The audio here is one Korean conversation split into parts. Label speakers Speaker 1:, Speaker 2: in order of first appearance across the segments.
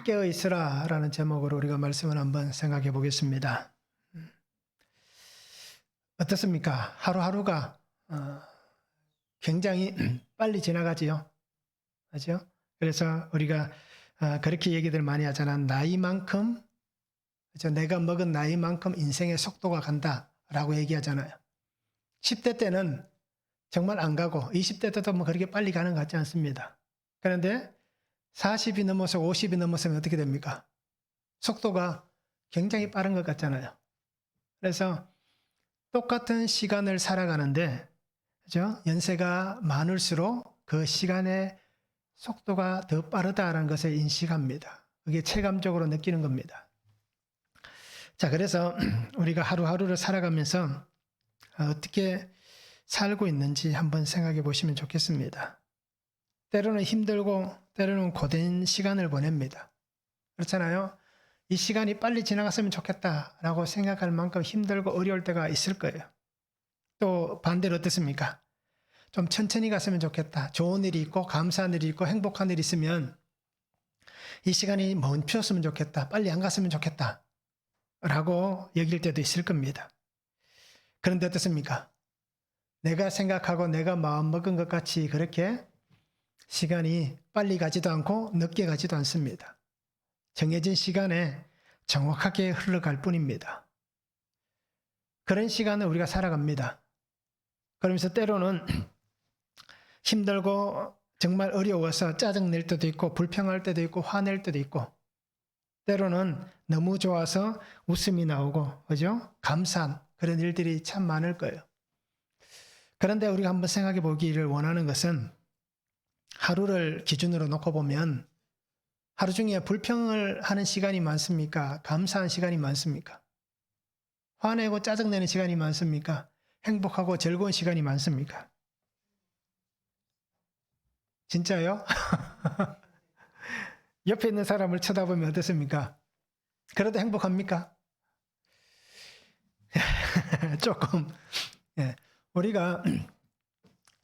Speaker 1: 깨어 있으라라는 제목으로 우리가 말씀을 한번 생각해 보겠습니다. 어떻습니까? 하루하루가 굉장히 빨리 지나가지요. 그렇죠? 그래서 우리가 그렇게 얘기들 많이 하잖아. 나이만큼, 그렇죠? 내가 먹은 나이만큼 인생의 속도가 간다라고 얘기하잖아요. 10대 때는 정말 안 가고 20대 때도 뭐 그렇게 빨리 가는 것 같지 않습니다. 그런데 40이 넘어서 50이 넘어서면 어떻게 됩니까? 속도가 굉장히 빠른 것 같잖아요. 그래서 똑같은 시간을 살아가는데, 그죠? 연세가 많을수록 그 시간의 속도가 더 빠르다는 것을 인식합니다. 그게 체감적으로 느끼는 겁니다. 자, 그래서 우리가 하루하루를 살아가면서 어떻게 살고 있는지 한번 생각해 보시면 좋겠습니다. 때로는 힘들고 때로는 고된 시간을 보냅니다. 그렇잖아요? 이 시간이 빨리 지나갔으면 좋겠다라고 생각할 만큼 힘들고 어려울 때가 있을 거예요. 또 반대로 어떻습니까? 좀 천천히 갔으면 좋겠다. 좋은 일이 있고 감사한 일이 있고 행복한 일이 있으면 이 시간이 멈추었으면 좋겠다. 빨리 안 갔으면 좋겠다. 라고 여길 때도 있을 겁니다. 그런데 어떻습니까? 내가 생각하고 내가 마음먹은 것 같이 그렇게 시간이 빨리 가지도 않고 늦게 가지도 않습니다. 정해진 시간에 정확하게 흘러갈 뿐입니다. 그런 시간을 우리가 살아갑니다. 그러면서 때로는 힘들고 정말 어려워서 짜증낼 때도 있고 불평할 때도 있고 화낼 때도 있고 때로는 너무 좋아서 웃음이 나오고 그죠? 감사한 그런 일들이 참 많을 거예요. 그런데 우리가 한번 생각해 보기를 원하는 것은 하루를 기준으로 놓고 보면 하루 중에 불평을 하는 시간이 많습니까? 감사한 시간이 많습니까? 화내고 짜증내는 시간이 많습니까? 행복하고 즐거운 시간이 많습니까? 진짜요? 옆에 있는 사람을 쳐다보면 어떻습니까? 그래도 행복합니까? 조금. 우리가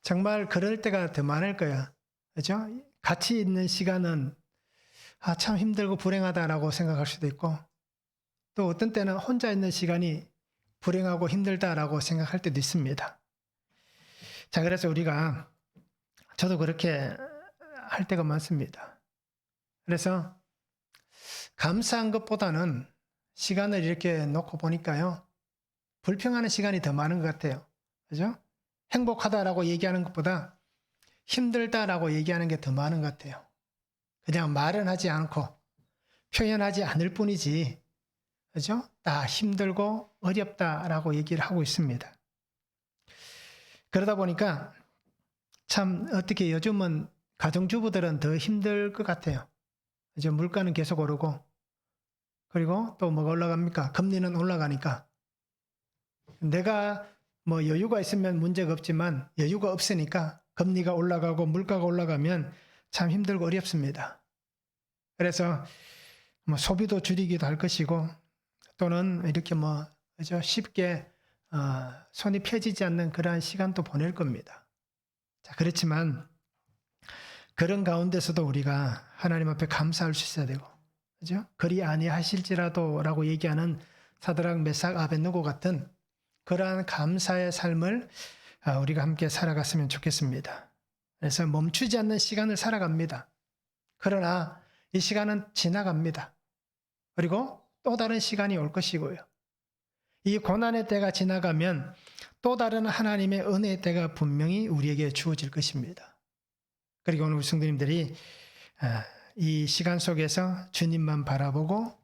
Speaker 1: 정말 그럴 때가 더 많을 거야. 그죠? 같이 있는 시간은 참 힘들고 불행하다라고 생각할 수도 있고 또 어떤 때는 혼자 있는 시간이 불행하고 힘들다라고 생각할 때도 있습니다. 자, 그래서 우리가 저도 그렇게 할 때가 많습니다. 그래서 감사한 것보다는 시간을 이렇게 놓고 보니까요. 불평하는 시간이 더 많은 것 같아요. 그죠? 행복하다라고 얘기하는 것보다 힘들다라고 얘기하는 게 더 많은 것 같아요. 그냥 말은 하지 않고 표현하지 않을 뿐이지, 그죠? 다 힘들고 어렵다라고 얘기를 하고 있습니다. 그러다 보니까 참 어떻게 요즘은 가정주부들은 더 힘들 것 같아요. 그죠? 물가는 계속 오르고 그리고 또 뭐가 올라갑니까? 금리는 올라가니까 내가 뭐 여유가 있으면 문제가 없지만 여유가 없으니까 금리가 올라가고 물가가 올라가면 참 힘들고 어렵습니다. 그래서 뭐 소비도 줄이기도 할 것이고 또는 이렇게 뭐 그죠? 쉽게 손이 펴지지 않는 그러한 시간도 보낼 겁니다. 자, 그렇지만 그런 가운데서도 우리가 하나님 앞에 감사할 수 있어야 되고, 그죠? 그리 아니하실지라도라고 얘기하는 사드락, 메삭, 아벳느고 같은 그러한 감사의 삶을 우리가 함께 살아갔으면 좋겠습니다. 그래서 멈추지 않는 시간을 살아갑니다. 그러나 이 시간은 지나갑니다. 그리고 또 다른 시간이 올 것이고요. 이 고난의 때가 지나가면 또 다른 하나님의 은혜의 때가 분명히 우리에게 주어질 것입니다. 그리고 오늘 우리 성도님들이 이 시간 속에서 주님만 바라보고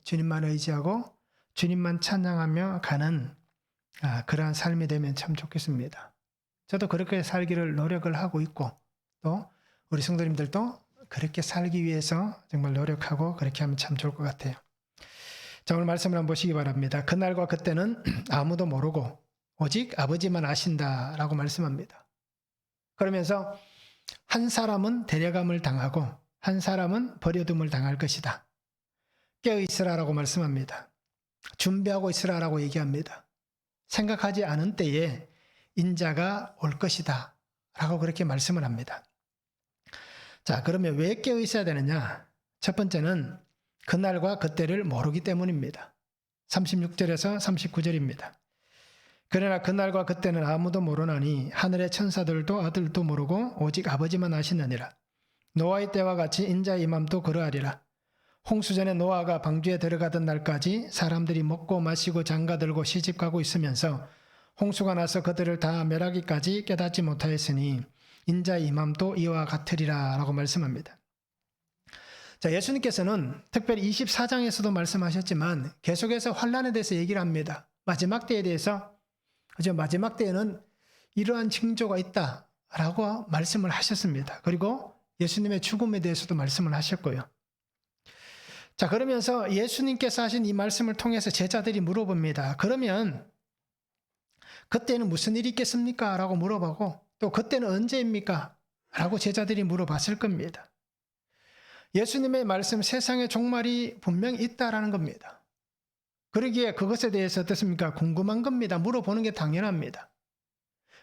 Speaker 1: 주님만 의지하고 주님만 찬양하며 가는 그러한 삶이 되면 참 좋겠습니다. 저도 그렇게 살기를 노력을 하고 있고 또 우리 성도님들도 그렇게 살기 위해서 정말 노력하고 그렇게 하면 참 좋을 것 같아요. 자, 오늘 말씀을 한번 보시기 바랍니다. 그날과 그때는 아무도 모르고 오직 아버지만 아신다라고 말씀합니다. 그러면서 한 사람은 데려감을 당하고 한 사람은 버려둠을 당할 것이다. 깨어 있으라라고 말씀합니다. 준비하고 있으라라고 얘기합니다. 생각하지 않은 때에 인자가 올 것이다 라고 그렇게 말씀을 합니다. 자, 그러면 왜 깨어 있어야 되느냐? 첫 번째는 그날과 그때를 모르기 때문입니다. 36절에서 39절입니다. 그러나 그날과 그때는 아무도 모르나니 하늘의 천사들도 아들도 모르고 오직 아버지만 아시느니라. 노아의 때와 같이 인자의 임함도 그러하리라. 홍수전에 노아가 방주에 들어가던 날까지 사람들이 먹고 마시고 장가들고 시집가고 있으면서 홍수가 나서 그들을 다 멸하기까지 깨닫지 못하였으니 인자의 임함도 이와 같으리라 라고 말씀합니다. 자, 예수님께서는 특별히 24장에서도 말씀하셨지만 계속해서 환난에 대해서 얘기를 합니다. 마지막 때에 대해서, 그죠? 마지막 때에는 이러한 징조가 있다라고 말씀을 하셨습니다. 그리고 예수님의 죽음에 대해서도 말씀을 하셨고요. 자, 그러면서 예수님께서 하신 이 말씀을 통해서 제자들이 물어봅니다. 그러면 그때는 무슨 일이 있겠습니까? 라고 물어보고 또 그때는 언제입니까? 라고 제자들이 물어봤을 겁니다. 예수님의 말씀 세상의 종말이 분명히 있다라는 겁니다. 그러기에 그것에 대해서 어떻습니까? 궁금한 겁니다. 물어보는 게 당연합니다.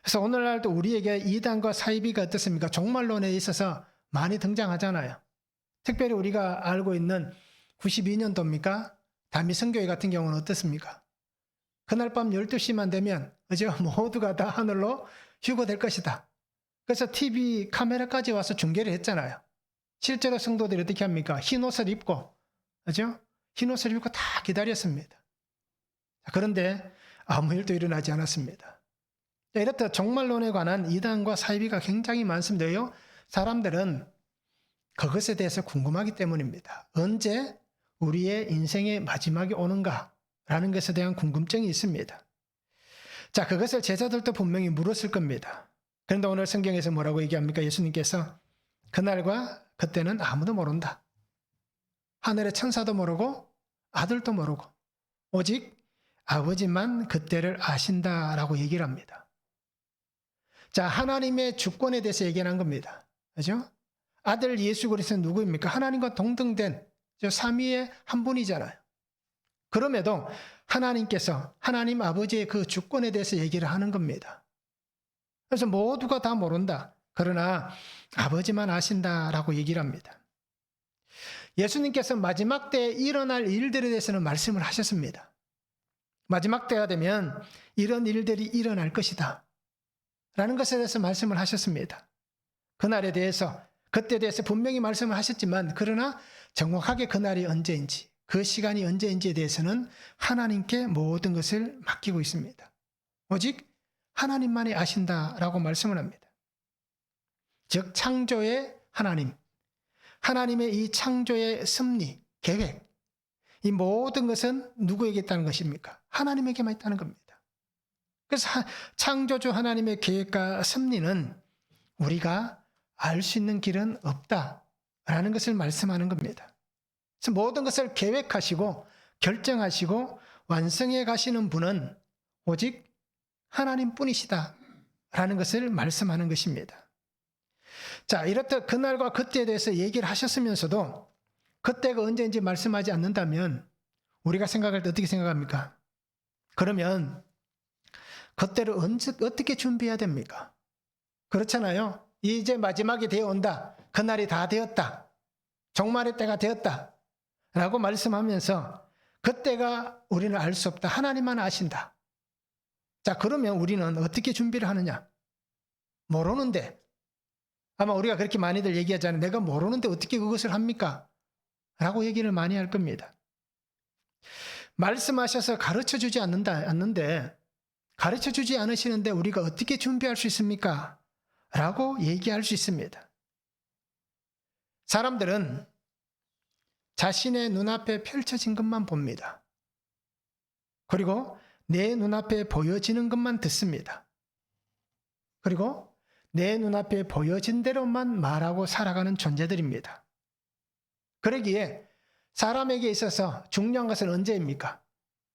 Speaker 1: 그래서 오늘날도 우리에게 이단과 사이비가 어떻습니까? 종말론에 있어서 많이 등장하잖아요. 특별히 우리가 알고 있는 92년도입니까? 다미성교회 같은 경우는 어떻습니까? 그날 밤 12시만 되면 그죠? 모두가 다 하늘로 휴거될 것이다. 그래서 TV 카메라까지 와서 중계를 했잖아요. 실제로 성도들이 어떻게 합니까? 흰 옷을 입고, 그죠? 흰 옷을 입고 다 기다렸습니다. 그런데 아무 일도 일어나지 않았습니다. 이렇듯 종말론에 관한 이단과 사이비가 굉장히 많습니다. 사람들은 그것에 대해서 궁금하기 때문입니다. 언제 우리의 인생의 마지막이 오는가라는 것에 대한 궁금증이 있습니다. 자, 그것을 제자들도 분명히 물었을 겁니다. 그런데 오늘 성경에서 뭐라고 얘기합니까? 예수님께서 그날과 그때는 아무도 모른다. 하늘의 천사도 모르고 아들도 모르고 오직 아버지만 그때를 아신다라고 얘기를 합니다. 자, 하나님의 주권에 대해서 얘기하는 겁니다. 그죠? 아들 예수 그리스도는 누구입니까? 하나님과 동등된 삼위의 한 분이잖아요. 그럼에도 하나님께서 하나님 아버지의 그 주권에 대해서 얘기를 하는 겁니다. 그래서 모두가 다 모른다. 그러나 아버지만 아신다라고 얘기를 합니다. 예수님께서 마지막 때에 일어날 일들에 대해서는 말씀을 하셨습니다. 마지막 때가 되면 이런 일들이 일어날 것이다 라는 것에 대해서 말씀을 하셨습니다. 그날에 대해서, 그때에 대해서 분명히 말씀을 하셨지만 그러나 정확하게 그날이 언제인지, 그 시간이 언제인지에 대해서는 하나님께 모든 것을 맡기고 있습니다. 오직 하나님만이 아신다라고 말씀을 합니다. 즉 창조의 하나님, 하나님의 이 창조의 섭리, 계획, 이 모든 것은 누구에게 있다는 것입니까? 하나님에게만 있다는 겁니다. 그래서 창조주 하나님의 계획과 섭리는 우리가 알 수 있는 길은 없다라는 것을 말씀하는 겁니다. 그래서 모든 것을 계획하시고 결정하시고 완성해 가시는 분은 오직 하나님뿐이시다라는 것을 말씀하는 것입니다. 자, 이렇듯 그날과 그때에 대해서 얘기를 하셨으면서도 그때가 언제인지 말씀하지 않는다면 우리가 생각할 때 어떻게 생각합니까? 그러면 그때를 어떻게 준비해야 됩니까? 그렇잖아요. 이제 마지막이 되어 온다. 그날이 다 되었다. 종말의 때가 되었다. 라고 말씀하면서 그때가 우리는 알 수 없다. 하나님만 아신다. 자, 그러면 우리는 어떻게 준비를 하느냐? 모르는데. 아마 우리가 그렇게 많이들 얘기하잖아요. 내가 모르는데 어떻게 그것을 합니까? 라고 얘기를 많이 할 겁니다. 말씀하셔서 가르쳐 주지 않는데 가르쳐 주지 않으시는데 우리가 어떻게 준비할 수 있습니까? 라고 얘기할 수 있습니다. 사람들은 자신의 눈앞에 펼쳐진 것만 봅니다. 그리고 내 눈앞에 보여지는 것만 듣습니다. 그리고 내 눈앞에 보여진 대로만 말하고 살아가는 존재들입니다. 그러기에 사람에게 있어서 중요한 것은 언제입니까?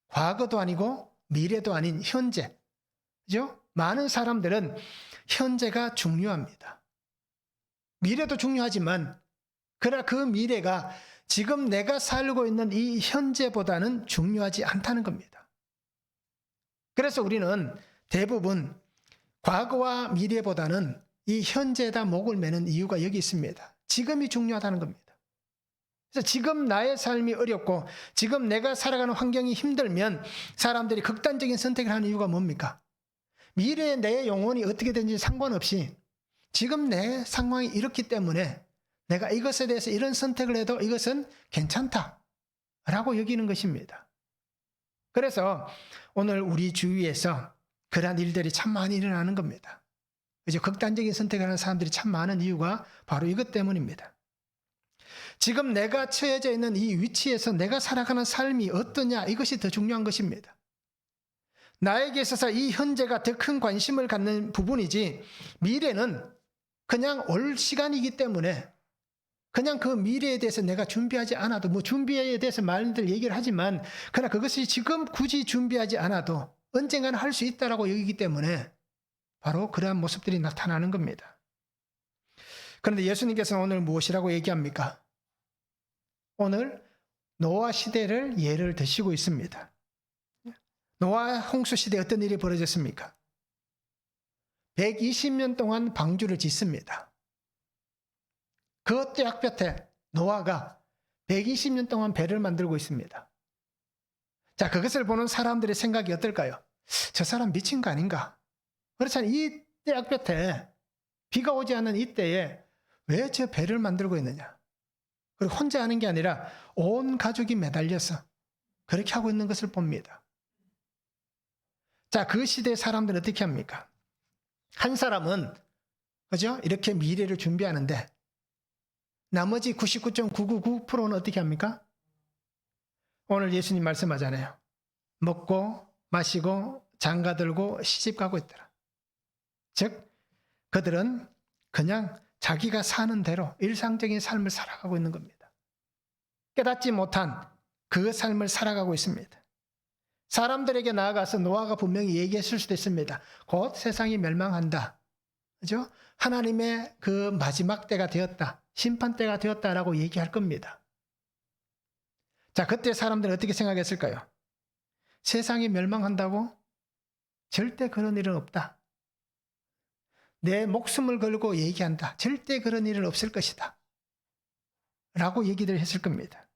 Speaker 1: 과거도 아니고 미래도 아닌 현재. 그죠? 많은 사람들은 현재가 중요합니다. 미래도 중요하지만 그러나 그 미래가 지금 내가 살고 있는 이 현재보다는 중요하지 않다는 겁니다. 그래서 우리는 대부분 과거와 미래보다는 이 현재에다 목을 매는 이유가 여기 있습니다. 지금이 중요하다는 겁니다. 그래서 지금 나의 삶이 어렵고 지금 내가 살아가는 환경이 힘들면 사람들이 극단적인 선택을 하는 이유가 뭡니까? 미래의 내 영혼이 어떻게 되는지 상관없이 지금 내 상황이 이렇기 때문에 내가 이것에 대해서 이런 선택을 해도 이것은 괜찮다라고 여기는 것입니다. 그래서 오늘 우리 주위에서 그러한 일들이 참 많이 일어나는 겁니다. 이제 극단적인 선택을 하는 사람들이 참 많은 이유가 바로 이것 때문입니다. 지금 내가 처해져 있는 이 위치에서 내가 살아가는 삶이 어떠냐, 이것이 더 중요한 것입니다. 나에게 있어서 이 현재가 더 큰 관심을 갖는 부분이지, 미래는 그냥 올 시간이기 때문에 그냥 그 미래에 대해서 내가 준비하지 않아도, 뭐 준비에 대해서 많이들 얘기를 하지만 그러나 그것이 지금 굳이 준비하지 않아도 언젠가는 할 수 있다라고 여기기 때문에 바로 그러한 모습들이 나타나는 겁니다. 그런데 예수님께서는 오늘 무엇이라고 얘기합니까? 오늘 노아 시대를 예를 드시고 있습니다. 노아 홍수 시대에 어떤 일이 벌어졌습니까? 120년 동안 방주를 짓습니다. 그 떼약볕에 노아가 120년 동안 배를 만들고 있습니다. 자, 그것을 보는 사람들의 생각이 어떨까요? 저 사람 미친 거 아닌가? 그렇잖아요. 이 떼약볕에 비가 오지 않은 이때에 왜 저 배를 만들고 있느냐? 그리고 혼자 하는 게 아니라 온 가족이 매달려서 그렇게 하고 있는 것을 봅니다. 자, 그 시대의 사람들은 어떻게 합니까? 한 사람은, 그죠? 이렇게 미래를 준비하는데 나머지 99.999%는 어떻게 합니까? 오늘 예수님 말씀하잖아요. 먹고 마시고 장가들고 시집가고 있더라. 즉 그들은 그냥 자기가 사는 대로 일상적인 삶을 살아가고 있는 겁니다. 깨닫지 못한 그 삶을 살아가고 있습니다. 사람들에게 나아가서 노아가 분명히 얘기했을 수도 있습니다. 곧 세상이 멸망한다. 그죠? 하나님의 그 마지막 때가 되었다. 심판 때가 되었다라고 얘기할 겁니다. 자, 그때 사람들은 어떻게 생각했을까요? 세상이 멸망한다고? 절대 그런 일은 없다. 내 목숨을 걸고 얘기한다. 절대 그런 일은 없을 것이다. 라고 얘기를 했을 겁니다.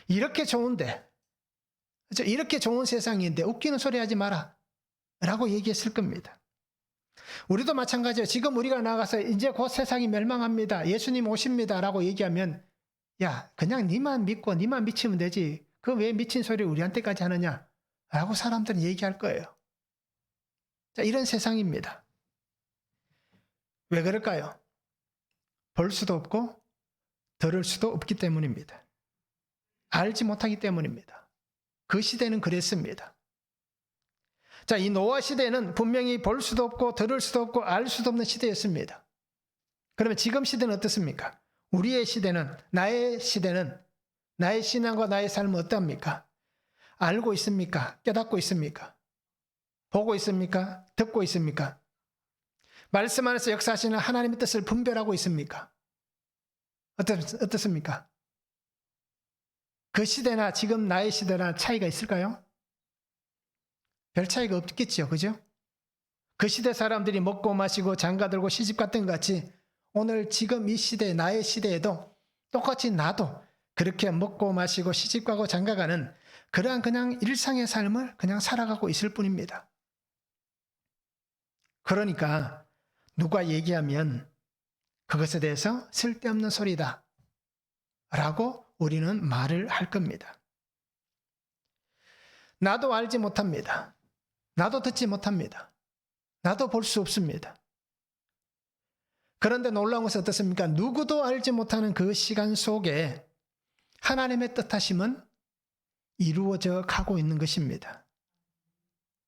Speaker 1: 이렇게 좋은데, 이렇게 좋은 세상인데 웃기는 소리 하지 마라. 라고 얘기했을 겁니다. 우리도 마찬가지예요. 지금 우리가 나가서 이제 곧 세상이 멸망합니다. 예수님 오십니다. 라고 얘기하면, 야, 그냥 니만 믿고 니만 미치면 되지. 그 왜 미친 소리를 우리한테까지 하느냐? 라고 사람들은 얘기할 거예요. 자, 이런 세상입니다. 왜 그럴까요? 볼 수도 없고 들을 수도 없기 때문입니다. 알지 못하기 때문입니다. 그 시대는 그랬습니다. 자, 이 노아 시대는 분명히 볼 수도 없고 들을 수도 없고 알 수도 없는 시대였습니다. 그러면 지금 시대는 어떻습니까? 우리의 시대는, 나의 시대는, 나의 신앙과 나의 삶은 어떠합니까? 알고 있습니까? 깨닫고 있습니까? 보고 있습니까? 듣고 있습니까? 말씀 안에서 역사하시는 하나님의 뜻을 분별하고 있습니까? 어떻습니까? 그 시대나 지금 나의 시대나 차이가 있을까요? 별 차이가 없겠죠. 그죠? 그 시대 사람들이 먹고 마시고 장가들고 시집 갔던 것 같이 오늘 지금 이 시대, 나의 시대에도 똑같이 나도 그렇게 먹고 마시고 시집 가고 장가 가는 그러한 그냥 일상의 삶을 그냥 살아가고 있을 뿐입니다. 그러니까 누가 얘기하면 그것에 대해서 쓸데없는 소리다 라고 우리는 말을 할 겁니다. 나도 알지 못합니다. 나도 듣지 못합니다. 나도 볼 수 없습니다. 그런데 놀라운 것은 어떻습니까? 누구도 알지 못하는 그 시간 속에 하나님의 뜻하심은 이루어져 가고 있는 것입니다.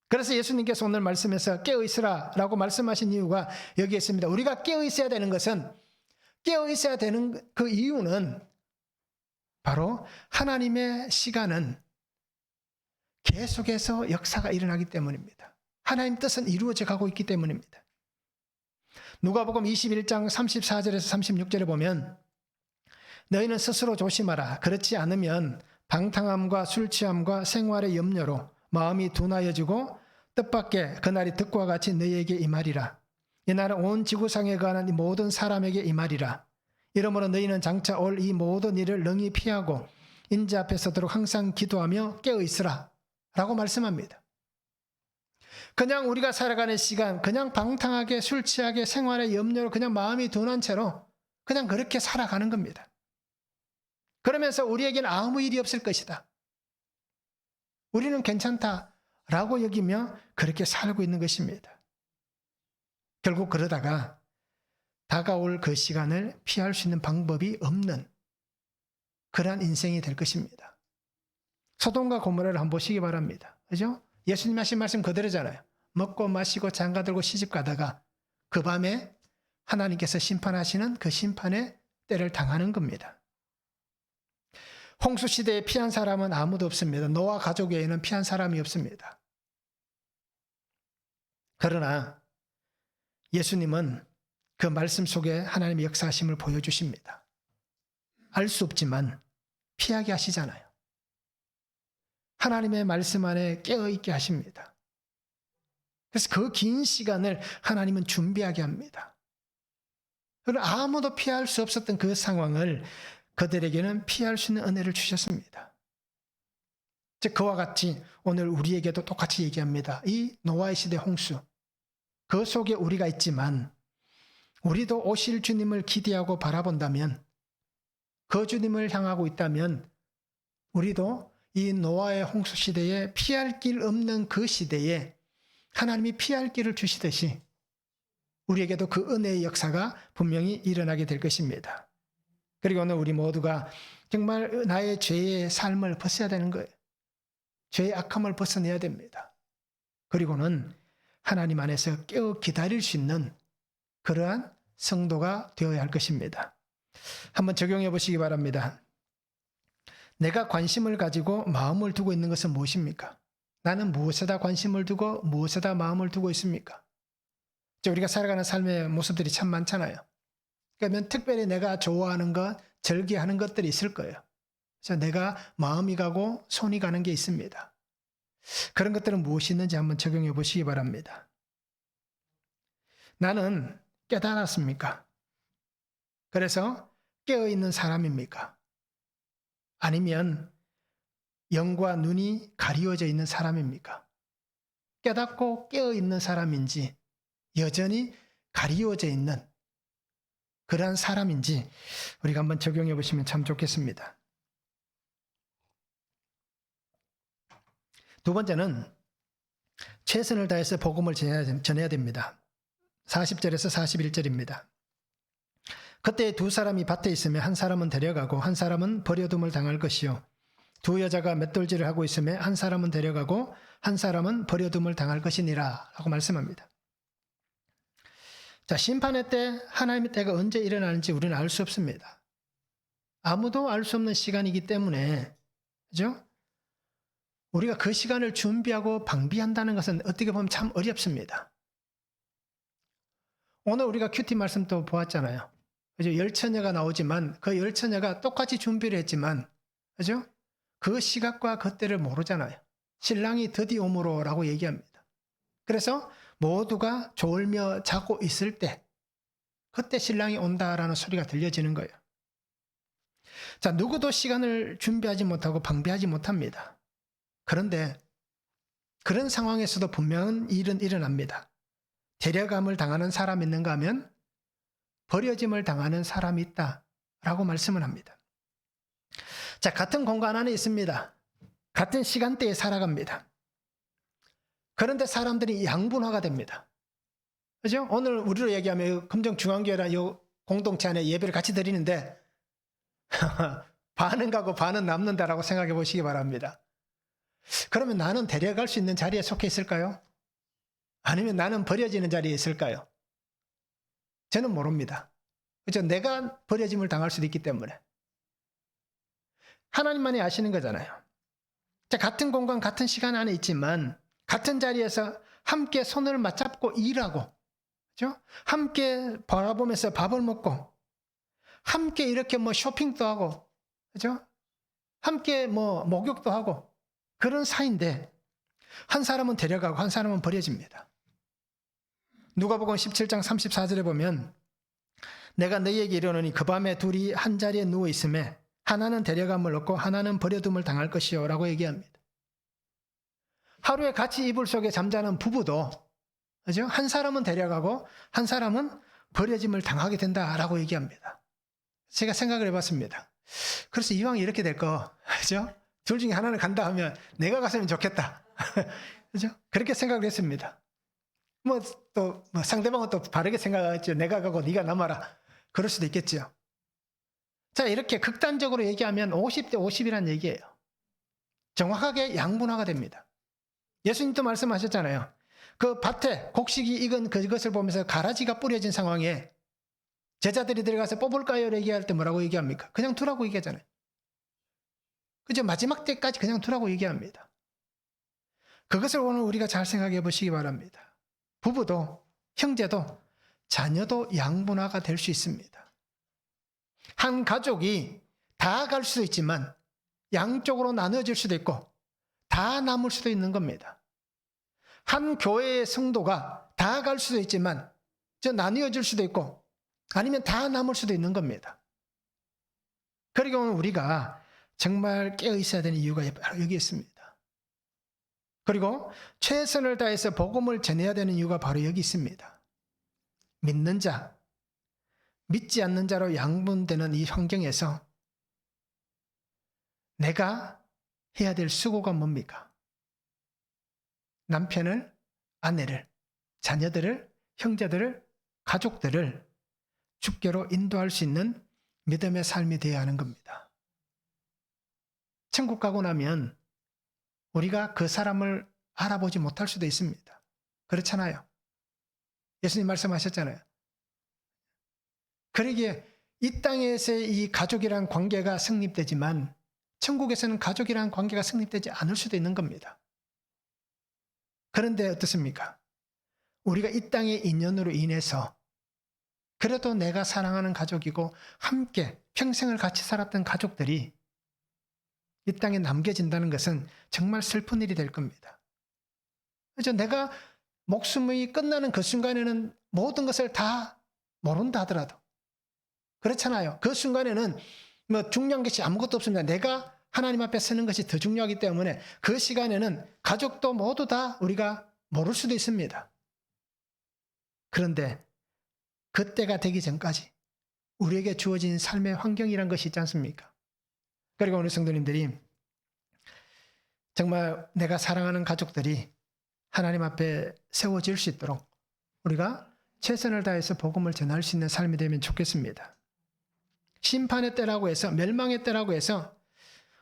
Speaker 1: 그래서 예수님께서 오늘 말씀에서 깨어있으라 라고 말씀하신 이유가 여기에 있습니다. 우리가 깨어있어야 되는 것은, 깨어있어야 되는 그 이유는 바로 하나님의 시간은 계속해서 역사가 일어나기 때문입니다. 하나님 뜻은 이루어져 가고 있기 때문입니다. 누가복음 21장 34절에서 36절에 보면 너희는 스스로 조심하라. 그렇지 않으면 방탕함과 술 취함과 생활의 염려로 마음이 둔하여지고 뜻밖의 그날이 득과 같이 너희에게 임하리라. 이날은 온 지구상에 관한 모든 사람에게 임하리라. 이러므로 너희는 장차 올 이 모든 일을 능히 피하고 인자 앞에 서도록 항상 기도하며 깨어 있으라 라고 말씀합니다. 그냥 우리가 살아가는 시간, 그냥 방탕하게 술 취하게 생활의 염려로 그냥 마음이 둔한 채로 그냥 그렇게 살아가는 겁니다. 그러면서 우리에게는 아무 일이 없을 것이다. 우리는 괜찮다라고 여기며 그렇게 살고 있는 것입니다. 결국 그러다가 다가올 그 시간을 피할 수 있는 방법이 없는 그러한 인생이 될 것입니다. 소돔과 고모라를 한번 보시기 바랍니다. 그죠? 예수님 하신 말씀 그대로잖아요. 먹고 마시고 장가들고 시집가다가 그 밤에 하나님께서 심판하시는 그 심판의 때를 당하는 겁니다. 홍수 시대에 피한 사람은 아무도 없습니다. 노아 가족 외에는 피한 사람이 없습니다. 그러나 예수님은 그 말씀 속에 하나님의 역사하심을 보여주십니다. 알 수 없지만 피하게 하시잖아요. 하나님의 말씀 안에 깨어있게 하십니다. 그래서 그 긴 시간을 하나님은 준비하게 합니다. 그리고 아무도 피할 수 없었던 그 상황을 그들에게는 피할 수 있는 은혜를 주셨습니다. 즉 그와 같이 오늘 우리에게도 똑같이 얘기합니다. 이 노아의 시대 홍수, 그 속에 우리가 있지만 우리도 오실 주님을 기대하고 바라본다면, 그 주님을 향하고 있다면 우리도 이 노아의 홍수 시대에 피할 길 없는 그 시대에 하나님이 피할 길을 주시듯이 우리에게도 그 은혜의 역사가 분명히 일어나게 될 것입니다. 그리고 오늘 우리 모두가 정말 나의 죄의 삶을 벗어야 되는 거예요. 죄의 악함을 벗어내야 됩니다. 그리고는 하나님 안에서 깨어 기다릴 수 있는 그러한 성도가 되어야 할 것입니다. 한번 적용해 보시기 바랍니다. 내가 관심을 가지고 마음을 두고 있는 것은 무엇입니까? 나는 무엇에다 관심을 두고 무엇에다 마음을 두고 있습니까? 우리가 살아가는 삶의 모습들이 참 많잖아요. 그러면 특별히 내가 좋아하는 것, 절기하는 것들이 있을 거예요. 그래서 내가 마음이 가고 손이 가는 게 있습니다. 그런 것들은 무엇이 있는지 한번 적용해 보시기 바랍니다. 나는 깨달았습니까? 그래서 깨어있는 사람입니까? 아니면 영과 눈이 가리워져 있는 사람입니까? 깨닫고 깨어있는 사람인지 여전히 가리워져 있는 그러한 사람인지 우리가 한번 적용해 보시면 참 좋겠습니다. 두 번째는 최선을 다해서 복음을 전해야 됩니다. 40절에서 41절입니다. 그때 두 사람이 밭에 있으며 한 사람은 데려가고 한 사람은 버려둠을 당할 것이요, 두 여자가 맷돌질을 하고 있으며 한 사람은 데려가고 한 사람은 버려둠을 당할 것이니라 라고 말씀합니다. 자, 심판의 때, 하나님의 때가 언제 일어나는지 우리는 알 수 없습니다. 아무도 알 수 없는 시간이기 때문에, 그죠? 우리가 그 시간을 준비하고 방비한다는 것은 어떻게 보면 참 어렵습니다. 오늘 우리가 큐티 말씀도 보았잖아요. 그죠? 열처녀가 나오지만 그 열처녀가 똑같이 준비를 했지만, 그죠? 그 시각과 그 때를 모르잖아요. 신랑이 드디어 오므로라고 얘기합니다. 그래서 모두가 졸며 자고 있을 때, 그때 신랑이 온다라는 소리가 들려지는 거예요. 자, 누구도 시간을 준비하지 못하고 방비하지 못합니다. 그런데 그런 상황에서도 분명한 일은 일어납니다. 데려감을 당하는 사람이 있는가 하면 버려짐을 당하는 사람이 있다라고 말씀을 합니다. 자, 같은 공간 안에 있습니다. 같은 시간대에 살아갑니다. 그런데 사람들이 양분화가 됩니다. 그죠? 오늘 우리로 얘기하면 금정중앙교회라 이 공동체 안에 예배를 같이 드리는데 반은 가고 반은 남는다라고 생각해 보시기 바랍니다. 그러면 나는 데려갈 수 있는 자리에 속해 있을까요? 아니면 나는 버려지는 자리에 있을까요? 저는 모릅니다. 그죠? 내가 버려짐을 당할 수도 있기 때문에. 하나님만이 아시는 거잖아요. 자, 같은 공간, 같은 시간 안에 있지만 같은 자리에서 함께 손을 맞잡고 일하고, 그죠? 함께 바라보면서 밥을 먹고, 함께 이렇게 쇼핑도 하고, 그죠? 함께 목욕도 하고, 그런 사이인데, 한 사람은 데려가고 한 사람은 버려집니다. 누가복음 17장 34절에 보면, 내가 너희에게 이르노니 그 밤에 둘이 한 자리에 누워 있음에 하나는 데려감을 얻고 하나는 버려둠을 당할 것이요 라고 얘기합니다. 하루에 같이 이불 속에 잠자는 부부도 그죠? 한 사람은 데려가고 한 사람은 버려짐을 당하게 된다라고 얘기합니다. 제가 생각을 해봤습니다. 그래서 이왕 이렇게 될 거, 그죠? 둘 중에 하나는 간다 하면 내가 갔으면 좋겠다. 그죠? 그렇게 생각을 했습니다. 또 상대방은 또 바르게 생각하겠죠. 내가 가고 네가 남아라. 그럴 수도 있겠죠. 자, 이렇게 극단적으로 얘기하면 50대 50이라는 얘기예요. 정확하게 양분화가 됩니다. 예수님도 말씀하셨잖아요. 그 밭에 곡식이 익은 그것을 보면서 가라지가 뿌려진 상황에 제자들이 들어가서 뽑을까요? 얘기할 때 뭐라고 얘기합니까? 그냥 두라고 얘기하잖아요. 그죠? 마지막 때까지 그냥 두라고 얘기합니다. 그것을 오늘 우리가 잘 생각해 보시기 바랍니다. 부부도, 형제도, 자녀도 양분화가 될 수 있습니다. 한 가족이 다 갈 수도 있지만 양쪽으로 나눠질 수도 있고 다 남을 수도 있는 겁니다. 한 교회의 성도가 다 갈 수도 있지만 나뉘어질 수도 있고 아니면 다 남을 수도 있는 겁니다. 그리고 오늘 우리가 정말 깨어 있어야 되는 이유가 바로 여기 있습니다. 그리고 최선을 다해서 복음을 전해야 되는 이유가 바로 여기 있습니다. 믿는 자, 믿지 않는 자로 양분되는 이 환경에서 내가 해야 될 수고가 뭡니까? 남편을, 아내를, 자녀들을, 형제들을, 가족들을 주께로 인도할 수 있는 믿음의 삶이 되어야 하는 겁니다. 천국 가고 나면 우리가 그 사람을 알아보지 못할 수도 있습니다. 그렇잖아요. 예수님 말씀하셨잖아요. 그러기에 이 땅에서의 이 가족이란 관계가 성립되지만 천국에서는 가족이란 관계가 성립되지 않을 수도 있는 겁니다. 그런데 어떻습니까? 우리가 이 땅의 인연으로 인해서 그래도 내가 사랑하는 가족이고 함께 평생을 같이 살았던 가족들이 이 땅에 남겨진다는 것은 정말 슬픈 일이 될 겁니다. 그래서 내가 목숨이 끝나는 그 순간에는 모든 것을 다 모른다 하더라도 그렇잖아요. 그 순간에는 중요한 것이 아무것도 없습니다. 내가 하나님 앞에 서는 것이 더 중요하기 때문에 그 시간에는 가족도 모두 다 우리가 모를 수도 있습니다. 그런데 그때가 되기 전까지 우리에게 주어진 삶의 환경이란 것이 있지 않습니까? 그리고 오늘 성도님들이 정말 내가 사랑하는 가족들이 하나님 앞에 세워질 수 있도록 우리가 최선을 다해서 복음을 전할 수 있는 삶이 되면 좋겠습니다. 심판의 때라고 해서 멸망의 때라고 해서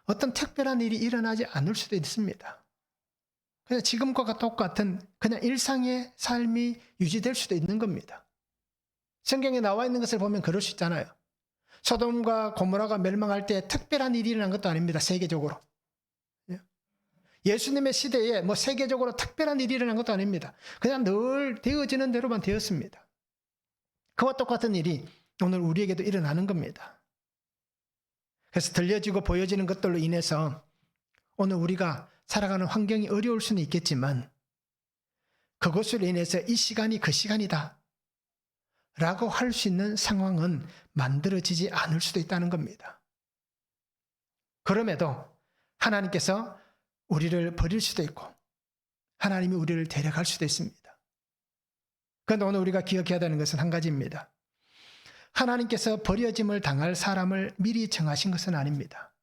Speaker 1: 어떤 특별한 일이 일어나지 않을 수도 있습니다. 그냥 지금과 똑같은 그냥 일상의 삶이 유지될 수도 있는 겁니다. 성경에 나와 있는 것을 보면 그럴 수 있잖아요. 소돔과 고모라가 멸망할 때 특별한 일이 일어난 것도 아닙니다. 세계적으로. 예수님의 시대에 세계적으로 특별한 일이 일어난 것도 아닙니다. 그냥 늘 되어지는 대로만 되었습니다. 그와 똑같은 일이 오늘 우리에게도 일어나는 겁니다. 그래서 들려지고 보여지는 것들로 인해서 오늘 우리가 살아가는 환경이 어려울 수는 있겠지만 그것으로 인해서 이 시간이 그 시간이다 라고 할 수 있는 상황은 만들어지지 않을 수도 있다는 겁니다. 그럼에도 하나님께서 우리를 버릴 수도 있고 하나님이 우리를 데려갈 수도 있습니다. 그런데 오늘 우리가 기억해야 되는 것은 한 가지입니다. 하나님께서 버려짐을 당할 사람을 미리 정하신 것은 아닙니다.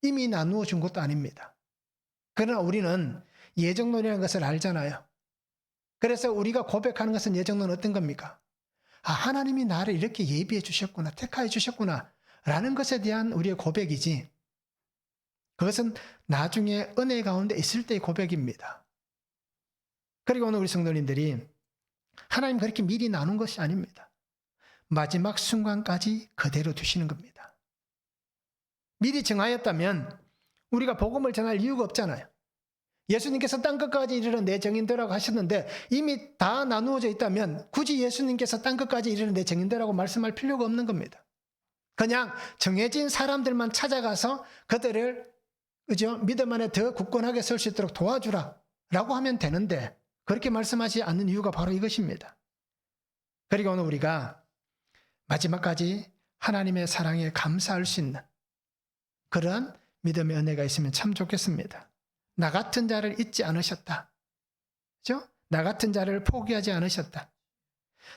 Speaker 1: 이미 나누어 준 것도 아닙니다. 그러나 우리는 예정론이라는 것을 알잖아요. 그래서 우리가 고백하는 것은 예정론은 어떤 겁니까? 하나님이 나를 이렇게 예비해 주셨구나, 택하여 주셨구나 라는 것에 대한 우리의 고백이지 그것은 나중에 은혜 가운데 있을 때의 고백입니다. 그리고 오늘 우리 성도님들이 하나님 그렇게 미리 나눈 것이 아닙니다. 마지막 순간까지 그대로 두시는 겁니다. 미리 정하였다면 우리가 복음을 전할 이유가 없잖아요. 예수님께서 땅끝까지 이르러 내 정인되라고 하셨는데 이미 다 나누어져 있다면 굳이 예수님께서 땅끝까지 이르러 내 정인되라고 말씀할 필요가 없는 겁니다. 그냥 정해진 사람들만 찾아가서 그들을 믿음 안에 더 굳건하게 설 수 있도록 도와주라 라고 하면 되는데 그렇게 말씀하지 않는 이유가 바로 이것입니다. 그리고 오늘 우리가 마지막까지 하나님의 사랑에 감사할 수 있는 그런 믿음의 은혜가 있으면 참 좋겠습니다. 나 같은 자를 잊지 않으셨다. 그죠? 나 같은 자를 포기하지 않으셨다.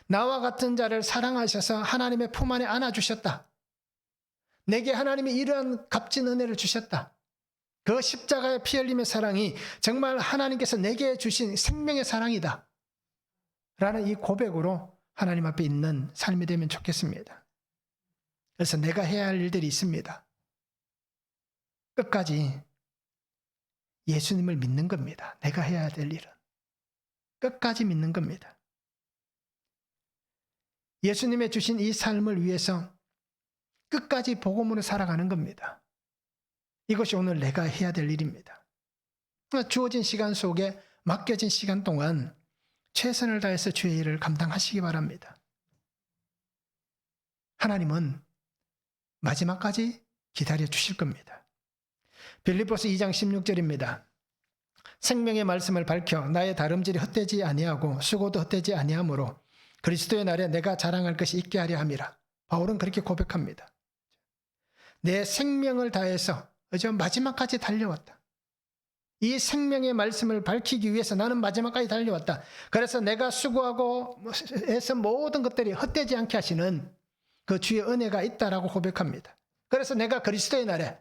Speaker 1: 나와 같은 자를 사랑하셔서 하나님의 품 안에 안아주셨다. 내게 하나님이 이러한 값진 은혜를 주셨다. 그 십자가의 피 흘림의 사랑이 정말 하나님께서 내게 주신 생명의 사랑이다. 라는 이 고백으로 하나님 앞에 있는 삶이 되면 좋겠습니다. 그래서 내가 해야 할 일들이 있습니다. 끝까지 예수님을 믿는 겁니다. 내가 해야 될 일은. 끝까지 믿는 겁니다. 예수님의 주신 이 삶을 위해서 끝까지 복음으로 살아가는 겁니다. 이것이 오늘 내가 해야 될 일입니다. 주어진 시간 속에 맡겨진 시간 동안 최선을 다해서 주의 일을 감당하시기 바랍니다. 하나님은 마지막까지 기다려 주실 겁니다. 빌립보서 2장 16절입니다. 생명의 말씀을 밝혀 나의 다름질이 헛되지 아니하고 수고도 헛되지 아니하므로 그리스도의 날에 내가 자랑할 것이 있게 하려 함이라. 바울은 그렇게 고백합니다. 내 생명을 다해서 마지막까지 달려왔다. 이 생명의 말씀을 밝히기 위해서 나는 마지막까지 달려왔다. 그래서 내가 수고하고 해서 모든 것들이 헛되지 않게 하시는 그 주의 은혜가 있다라고 고백합니다. 그래서 내가 그리스도의 날에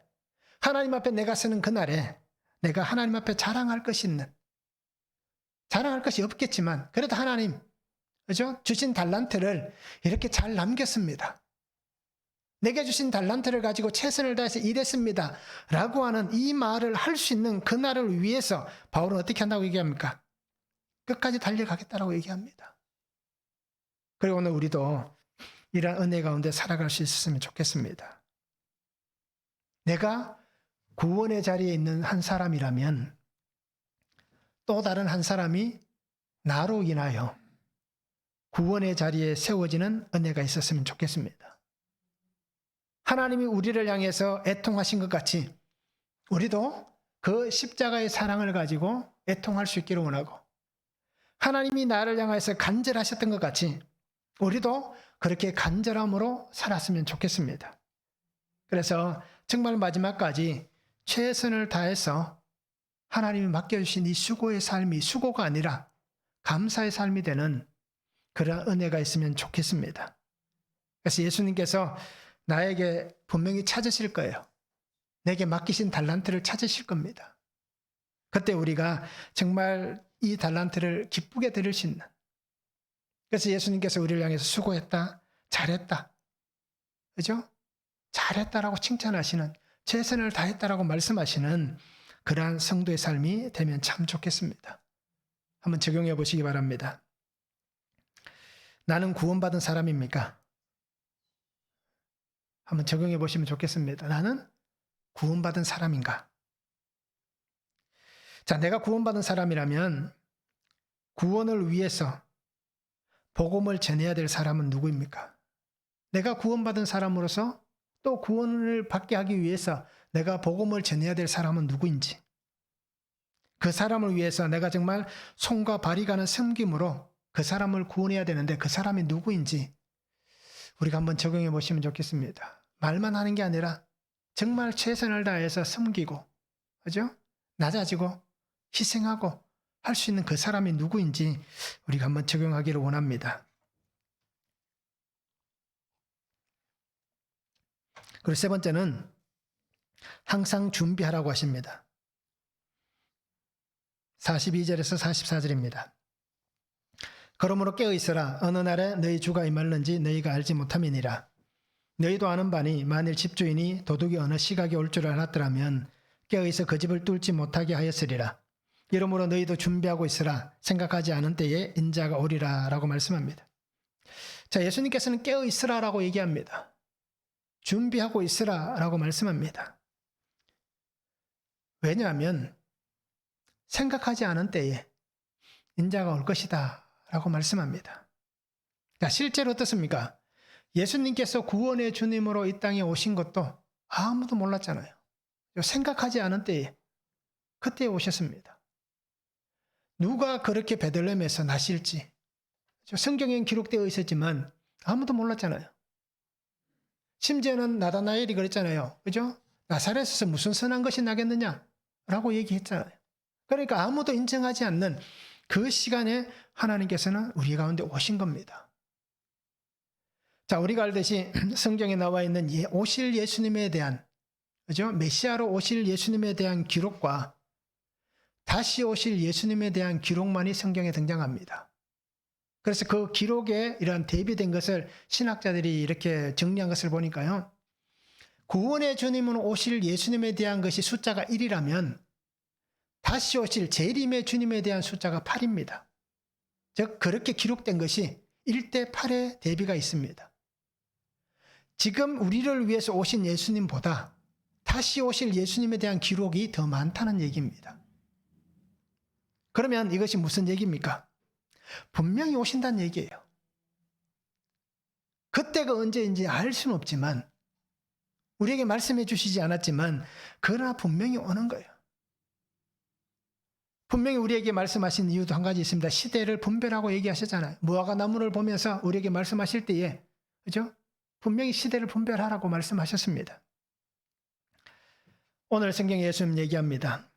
Speaker 1: 하나님 앞에 내가 서는 그 날에 내가 하나님 앞에 자랑할 것이 있는, 자랑할 것이 없겠지만 그래도 하나님 주신 달란트를 이렇게 잘 남겼습니다. 내게 주신 달란트를 가지고 최선을 다해서 일했습니다. 라고 하는 이 말을 할 수 있는 그날을 위해서 바울은 어떻게 한다고 얘기합니까? 끝까지 달려가겠다라고 얘기합니다. 그리고 오늘 우리도 이런 은혜 가운데 살아갈 수 있었으면 좋겠습니다. 내가 구원의 자리에 있는 한 사람이라면 또 다른 한 사람이 나로 인하여 구원의 자리에 세워지는 은혜가 있었으면 좋겠습니다. 하나님이 우리를 향해서 애통하신 것 같이 우리도 그 십자가의 사랑을 가지고 애통할 수 있기를 원하고, 하나님이 나를 향해서 간절하셨던 것 같이 우리도 그렇게 간절함으로 살았으면 좋겠습니다. 그래서 정말 마지막까지 최선을 다해서 하나님이 맡겨주신 이 수고의 삶이 수고가 아니라 감사의 삶이 되는 그런 은혜가 있으면 좋겠습니다. 그래서 예수님께서 나에게 분명히 찾으실 거예요. 내게 맡기신 달란트를 찾으실 겁니다. 그때 우리가 정말 이 달란트를 기쁘게 드릴 수 있는, 그래서 예수님께서 우리를 향해서 수고했다, 잘했다, 그죠? 잘했다라고 칭찬하시는, 최선을 다했다라고 말씀하시는 그러한 성도의 삶이 되면 참 좋겠습니다. 한번 적용해 보시기 바랍니다. 나는 구원받은 사람입니까? 한번 적용해 보시면 좋겠습니다. 나는 구원받은 사람인가? 자, 내가 구원받은 사람이라면 구원을 위해서 복음을 전해야 될 사람은 누구입니까? 내가 구원받은 사람으로서 또 구원을 받게 하기 위해서 내가 복음을 전해야 될 사람은 누구인지, 그 사람을 위해서 내가 정말 손과 발이 가는 섬김으로 그 사람을 구원해야 되는데 그 사람이 누구인지 우리가 한번 적용해 보시면 좋겠습니다. 말만 하는 게 아니라 정말 최선을 다해서 섬기고, 그죠? 낮아지고 희생하고 할 수 있는 그 사람이 누구인지 우리가 한번 적용하기를 원합니다. 그리고 세 번째는 항상 준비하라고 하십니다. 42절에서 44절입니다. 그러므로 깨어있으라. 어느 날에 너희 주가 임할는지 너희가 알지 못함이니라. 너희도 아는 바니 만일 집주인이 도둑이 어느 시각에 올 줄 알았더라면 깨어있어 그 집을 뚫지 못하게 하였으리라. 이러므로 너희도 준비하고 있으라. 생각하지 않은 때에 인자가 오리라 라고 말씀합니다. 자, 예수님께서는 깨어있으라 라고 얘기합니다. 준비하고 있으라 라고 말씀합니다. 왜냐하면 생각하지 않은 때에 인자가 올 것이다 라고 말씀합니다. 자, 실제로 어떻습니까? 예수님께서 구원의 주님으로 이 땅에 오신 것도 아무도 몰랐잖아요. 생각하지 않은 때에 그때에 오셨습니다. 누가 그렇게 베들레헴에서 나실지, 성경에는 기록되어 있었지만 아무도 몰랐잖아요. 심지어는 나다나엘이 그랬잖아요. 그죠? 나사렛에서 무슨 선한 것이 나겠느냐? 라고 얘기했잖아요. 그러니까 아무도 인정하지 않는 그 시간에 하나님께서는 우리 가운데 오신 겁니다. 자, 우리가 알듯이 성경에 나와 있는 오실 예수님에 대한, 그죠? 메시아로 오실 예수님에 대한 기록과 다시 오실 예수님에 대한 기록만이 성경에 등장합니다. 그래서 그 기록에 이런 대비된 것을 신학자들이 이렇게 정리한 것을 보니까요. 구원의 주님은 오실 예수님에 대한 것이 숫자가 1이라면 다시 오실 재림의 주님에 대한 숫자가 8입니다. 즉 그렇게 기록된 것이 1대 8의 대비가 있습니다. 지금 우리를 위해서 오신 예수님보다 다시 오실 예수님에 대한 기록이 더 많다는 얘기입니다. 그러면 이것이 무슨 얘기입니까? 분명히 오신다는 얘기예요. 그때가 언제인지 알 수는 없지만 우리에게 말씀해 주시지 않았지만 그러나 분명히 오는 거예요. 분명히 우리에게 말씀하신 이유도 한 가지 있습니다. 시대를 분별하고 얘기하셨잖아요. 무화과 나무를 보면서 우리에게 말씀하실 때에, 그죠? 분명히 시대를 분별하라고 말씀하셨습니다. 오늘 성경에 예수님 얘기합니다.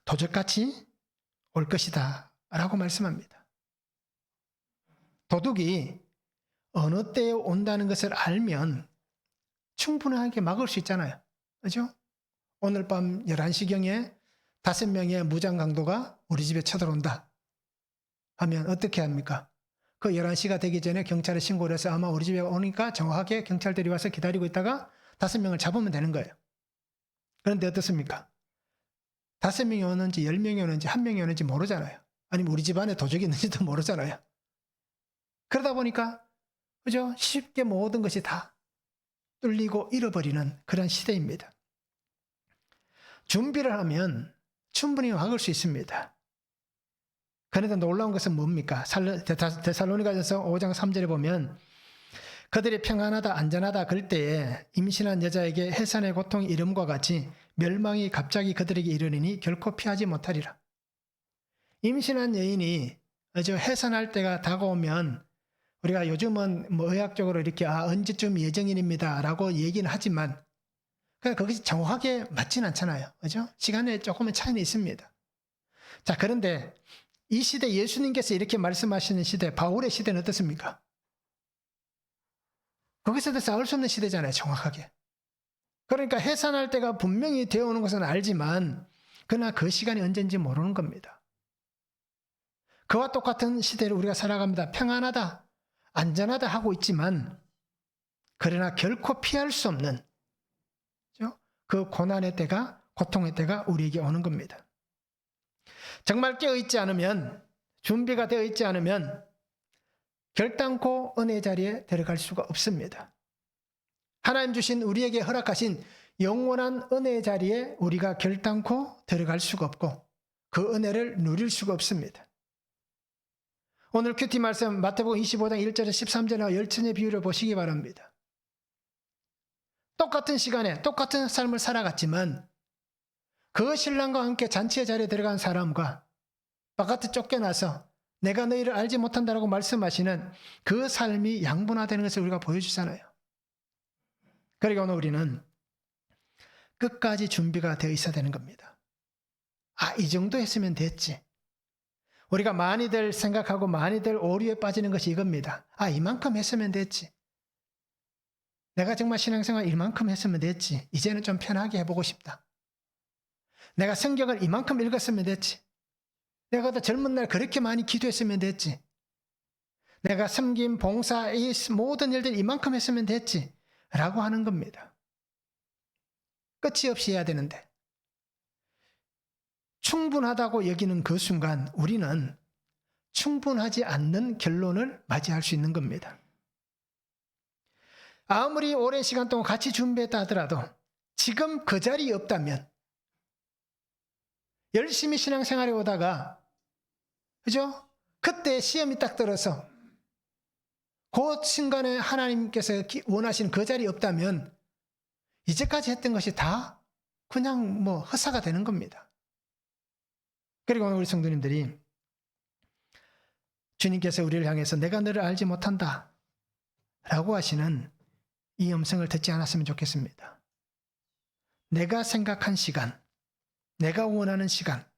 Speaker 1: 도적같이 올 것이다 라고 말씀합니다. 도둑이 어느 때에 온다는 것을 알면 충분하게 막을 수 있잖아요. 그죠? 오늘 밤 11시경에 5명의 무장 강도가 우리 집에 쳐들어온다 하면 어떻게 합니까? 그 11시가 되기 전에 경찰에 신고를 해서 아마 우리 집에 오니까 정확하게 경찰들이 와서 기다리고 있다가 5명을 잡으면 되는 거예요. 그런데 어떻습니까? 5명이 오는지 10명이 오는지 1명이 오는지 모르잖아요. 아니면 우리 집 안에 도적이 있는지도 모르잖아요. 그러다 보니까 그죠? 쉽게 모든 것이 다 뚫리고 잃어버리는 그런 시대입니다. 준비를 하면 충분히 막을 수 있습니다. 그런데 놀라운 것은 뭡니까? 데살로니가전서 5장 3절에 보면 그들이 평안하다 안전하다 그럴 때에 임신한 여자에게 해산의 고통이 이름과 같이 멸망이 갑자기 그들에게 이르리니 결코 피하지 못하리라. 임신한 여인이 해산할 때가 다가오면 우리가 요즘은 뭐 의학적으로 이렇게 언제쯤 예정일입니다 라고 얘기는 하지만 그것이 정확하게 맞지는 않잖아요. 그죠? 시간에 조금의 차이는 있습니다. 자, 그런데 이 시대 예수님께서 이렇게 말씀하시는 시대, 바울의 시대는 어떻습니까? 거기서도 싸울 수 없는 시대잖아요. 정확하게. 그러니까 해산할 때가 분명히 되어 오는 것은 알지만 그러나 그 시간이 언제인지 모르는 겁니다. 그와 똑같은 시대를 우리가 살아갑니다. 평안하다. 안전하다 하고 있지만 그러나 결코 피할 수 없는 그 고난의 때가 고통의 때가 우리에게 오는 겁니다. 정말 깨어있지 않으면 준비가 되어 있지 않으면 결단코 은혜 자리에 들어갈 수가 없습니다. 하나님 주신 우리에게 허락하신 영원한 은혜 자리에 우리가 결단코 들어갈 수가 없고 그 은혜를 누릴 수가 없습니다. 오늘 큐티 말씀 마태복음 25장 1절에 13절과 열천의 비유를 보시기 바랍니다. 똑같은 시간에 똑같은 삶을 살아갔지만 그 신랑과 함께 잔치의 자리에 들어간 사람과 바깥에 쫓겨나서 내가 너희를 알지 못한다라고 말씀하시는 그 삶이 양분화되는 것을 우리가 보여주잖아요. 그러니까 오늘 우리는 끝까지 준비가 되어 있어야 되는 겁니다. 이 정도 했으면 됐지. 우리가 많이들 생각하고 많이들 오류에 빠지는 것이 이겁니다. 이만큼 했으면 됐지. 내가 정말 신앙생활 이만큼 했으면 됐지. 이제는 좀 편하게 해보고 싶다. 내가 성경을 이만큼 읽었으면 됐지. 내가 더 젊은 날 그렇게 많이 기도했으면 됐지. 내가 섬김, 봉사, 이 모든 일들 이만큼 했으면 됐지. 라고 하는 겁니다. 끝이 없이 해야 되는데 충분하다고 여기는 그 순간 우리는 충분하지 않는 결론을 맞이할 수 있는 겁니다. 아무리 오랜 시간 동안 같이 준비했다 하더라도 지금 그 자리에 없다면 열심히 신앙생활에 오다가 그죠? 그때 시험이 딱 들어서 그 순간에 하나님께서 원하시는 그 자리에 없다면 이제까지 했던 것이 다 그냥 헛사가 되는 겁니다. 그리고 오늘 우리 성도님들이 주님께서 우리를 향해서 내가 너를 알지 못한다 라고 하시는 이 음성을 듣지 않았으면 좋겠습니다. 내가 생각한 시간, 내가 원하는 시간,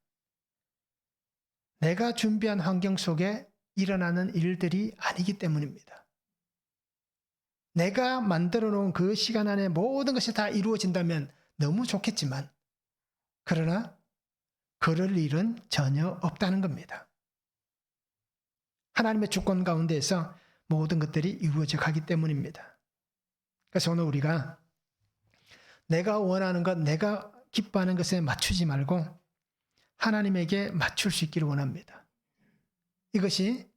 Speaker 1: 내가 준비한 환경 속에 일어나는 일들이 아니기 때문입니다. 내가 만들어 놓은 그 시간 안에 모든 것이 다 이루어진다면 너무 좋겠지만, 그러나 그럴 일은 전혀 없다는 겁니다. 하나님의 주권 가운데에서 모든 것들이 이루어져 가기 때문입니다. 그래서 오늘 우리가 내가 원하는 것, 내가 기뻐하는 것에 맞추지 말고 하나님에게 맞출 수 있기를 원합니다. 이것이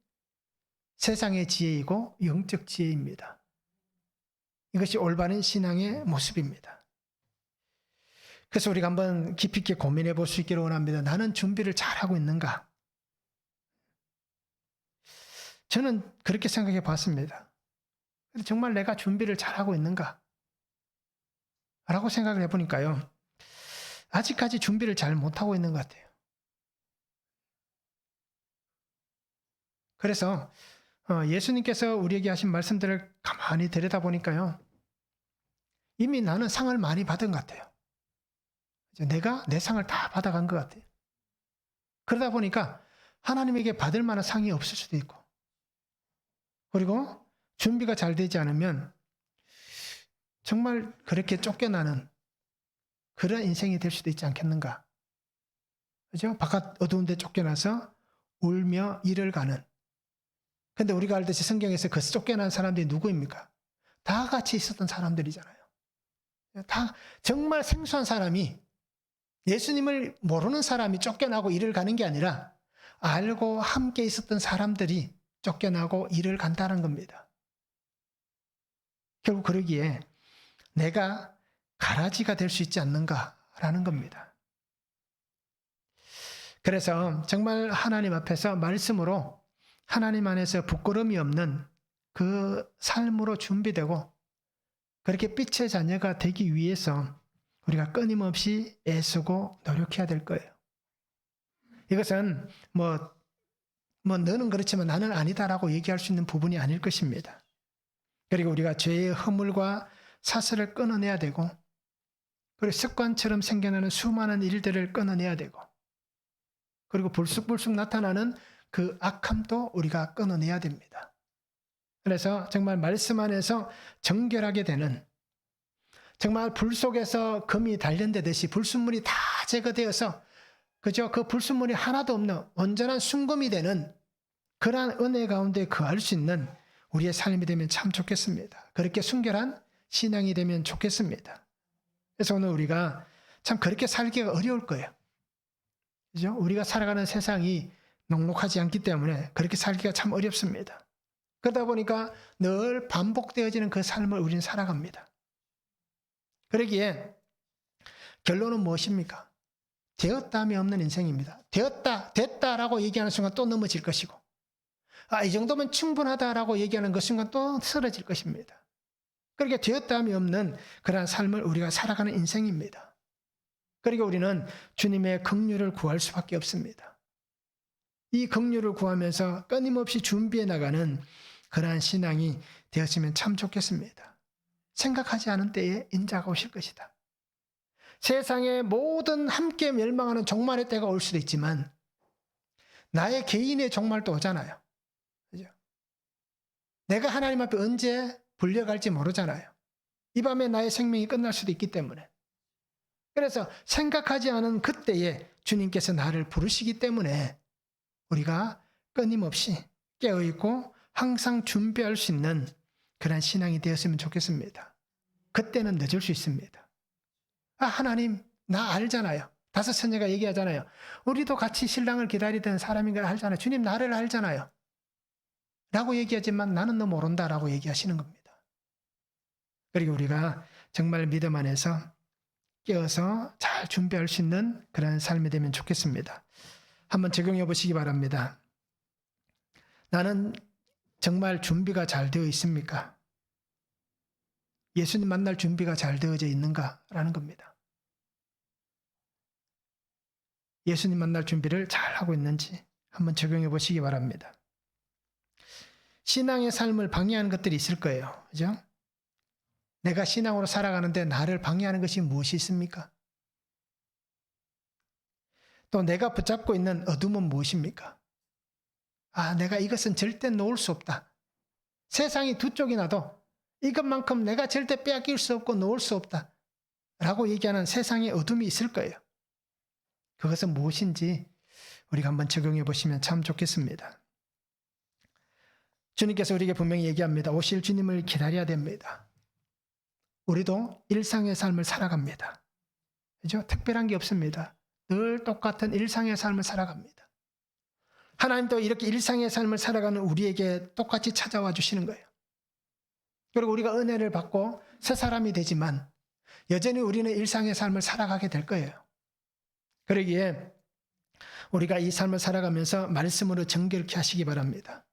Speaker 1: 세상의 지혜이고 영적 지혜입니다. 이것이 올바른 신앙의 모습입니다. 그래서 우리가 한번 깊이 있게 고민해 볼 수 있기를 원합니다. 나는 준비를 잘하고 있는가? 저는 그렇게 생각해 봤습니다. 정말 내가 준비를 잘하고 있는가? 라고 생각을 해보니까요. 아직까지 준비를 잘 못하고 있는 것 같아요. 그래서 예수님께서 우리에게 하신 말씀들을 가만히 들여다보니까요. 이미 나는 상을 많이 받은 것 같아요. 내가 내 상을 다 받아간 것 같아요. 그러다 보니까 하나님에게 받을 만한 상이 없을 수도 있고, 그리고 준비가 잘 되지 않으면 정말 그렇게 쫓겨나는 그런 인생이 될 수도 있지 않겠는가. 그죠? 바깥 어두운 데 쫓겨나서 울며 일을 가는. 근데 우리가 알듯이 성경에서 그 쫓겨난 사람들이 누구입니까? 다 같이 있었던 사람들이잖아요. 다 정말 생소한 사람이, 예수님을 모르는 사람이 쫓겨나고 일을 가는 게 아니라 알고 함께 있었던 사람들이 쫓겨나고 일을 간다는 겁니다. 결국 그러기에 내가 가라지가 될 수 있지 않는가라는 겁니다. 그래서 정말 하나님 앞에서 말씀으로 하나님 안에서 부끄러움이 없는 그 삶으로 준비되고 그렇게 빛의 자녀가 되기 위해서 우리가 끊임없이 애쓰고 노력해야 될 거예요. 이것은 너는 그렇지만 나는 아니다라고 얘기할 수 있는 부분이 아닐 것입니다. 그리고 우리가 죄의 허물과 사슬을 끊어내야 되고, 그리고 습관처럼 생겨나는 수많은 일들을 끊어내야 되고, 그리고 불쑥불쑥 나타나는 그 악함도 우리가 끊어내야 됩니다. 그래서 정말 말씀 안에서 정결하게 되는, 정말 불 속에서 금이 단련되듯이 불순물이 다 제거되어서 그저 그 불순물이 하나도 없는 온전한 순금이 되는 그러한 은혜 가운데 거할 수 있는 우리의 삶이 되면 참 좋겠습니다. 그렇게 순결한 신앙이 되면 좋겠습니다. 그래서 오늘 우리가 참 그렇게 살기가 어려울 거예요. 그죠? 우리가 살아가는 세상이 녹록하지 않기 때문에 그렇게 살기가 참 어렵습니다. 그러다 보니까 늘 반복되어지는 그 삶을 우리는 살아갑니다. 그러기에 결론은 무엇입니까? 되었다함이 없는 인생입니다. 되었다, 됐다라고 얘기하는 순간 또 넘어질 것이고, 이 정도면 충분하다라고 얘기하는 그 순간 또 쓰러질 것입니다. 그렇게 되었다함이 없는 그러한 삶을 우리가 살아가는 인생입니다. 그리고 우리는 주님의 긍휼을 구할 수밖에 없습니다. 이 긍휼을 구하면서 끊임없이 준비해 나가는 그러한 신앙이 되었으면 참 좋겠습니다. 생각하지 않은 때에 인자가 오실 것이다. 세상의 모든 함께 멸망하는 종말의 때가 올 수도 있지만 나의 개인의 종말도 오잖아요. 그죠? 내가 하나님 앞에 언제 불려갈지 모르잖아요. 이 밤에 나의 생명이 끝날 수도 있기 때문에. 그래서 생각하지 않은 그때에 주님께서 나를 부르시기 때문에 우리가 끊임없이 깨어있고 항상 준비할 수 있는 그런 신앙이 되었으면 좋겠습니다. 그때는 늦을 수 있습니다. 하나님 나 알잖아요. 다섯 처녀가 얘기하잖아요. 우리도 같이 신랑을 기다리던 사람인 걸 알잖아요. 주님 나를 알잖아요. 라고 얘기하지만 나는 너 모른다라고 얘기하시는 겁니다. 그리고 우리가 정말 믿음 안에서 깨어서 잘 준비할 수 있는 그런 삶이 되면 좋겠습니다. 한번 적용해 보시기 바랍니다. 나는 정말 준비가 잘 되어 있습니까? 예수님 만날 준비가 잘 되어져 있는가라는 겁니다. 예수님 만날 준비를 잘 하고 있는지 한번 적용해 보시기 바랍니다. 신앙의 삶을 방해하는 것들이 있을 거예요. 그죠? 내가 신앙으로 살아가는데 나를 방해하는 것이 무엇이 있습니까? 또 내가 붙잡고 있는 어둠은 무엇입니까? 내가 이것은 절대 놓을 수 없다. 세상이 두 쪽이 나도 이것만큼 내가 절대 빼앗길 수 없고 놓을 수 없다. 라고 얘기하는 세상의 어둠이 있을 거예요. 그것은 무엇인지 우리가 한번 적용해 보시면 참 좋겠습니다. 주님께서 우리에게 분명히 얘기합니다. 오실 주님을 기다려야 됩니다. 우리도 일상의 삶을 살아갑니다. 그죠? 특별한 게 없습니다. 늘 똑같은 일상의 삶을 살아갑니다. 하나님도 이렇게 일상의 삶을 살아가는 우리에게 똑같이 찾아와 주시는 거예요. 그리고 우리가 은혜를 받고 새 사람이 되지만 여전히 우리는 일상의 삶을 살아가게 될 거예요. 그러기에 우리가 이 삶을 살아가면서 말씀으로 정결케 하시기 바랍니다.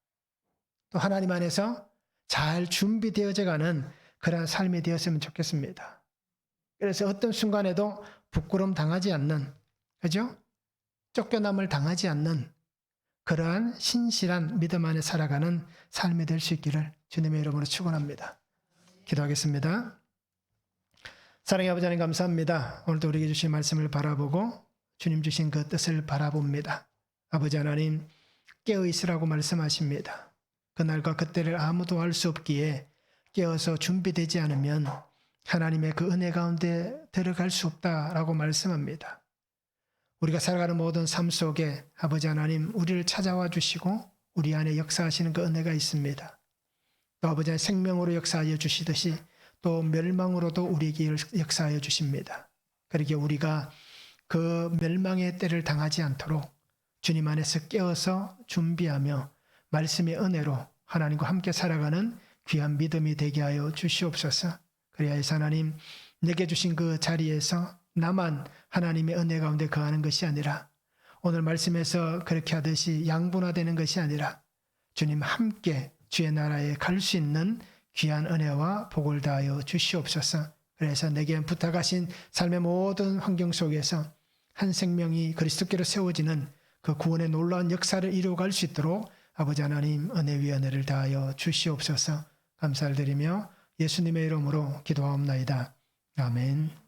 Speaker 1: 또 하나님 안에서 잘 준비되어져 가는 그런 삶이 되었으면 좋겠습니다. 그래서 어떤 순간에도 부끄러움 당하지 않는, 그죠? 쫓겨남을 당하지 않는 그러한 신실한 믿음 안에 살아가는 삶이 될 수 있기를 주님의 이름으로 축원합니다. 기도하겠습니다. 사랑의 아버지 하나님 감사합니다. 오늘도 우리에게 주신 말씀을 바라보고 주님 주신 그 뜻을 바라봅니다. 아버지 하나님 깨어 있으라고 말씀하십니다. 그날과 그때를 아무도 알 수 없기에 깨어서 준비되지 않으면 하나님의 그 은혜 가운데 들어갈 수 없다라고 말씀합니다. 우리가 살아가는 모든 삶 속에 아버지 하나님 우리를 찾아와 주시고 우리 안에 역사하시는 그 은혜가 있습니다. 또 아버지 하나님 생명으로 역사하여 주시듯이 또 멸망으로도 우리에게 역사하여 주십니다. 그러기에 우리가 그 멸망의 때를 당하지 않도록 주님 안에서 깨어서 준비하며 말씀의 은혜로 하나님과 함께 살아가는 귀한 믿음이 되게 하여 주시옵소서. 그리하여서 하나님 내게 주신 그 자리에서 나만 하나님의 은혜 가운데 거하는 것이 아니라 오늘 말씀에서 그렇게 하듯이 양분화되는 것이 아니라 주님 함께 주의 나라에 갈 수 있는 귀한 은혜와 복을 다하여 주시옵소서. 그래서 내게 부탁하신 삶의 모든 환경 속에서 한 생명이 그리스도께로 세워지는 그 구원의 놀라운 역사를 이루어갈 수 있도록 아버지 하나님 은혜 위에 은혜를 다하여 주시옵소서. 감사를 드리며 예수님의 이름으로 기도하옵나이다. 아멘.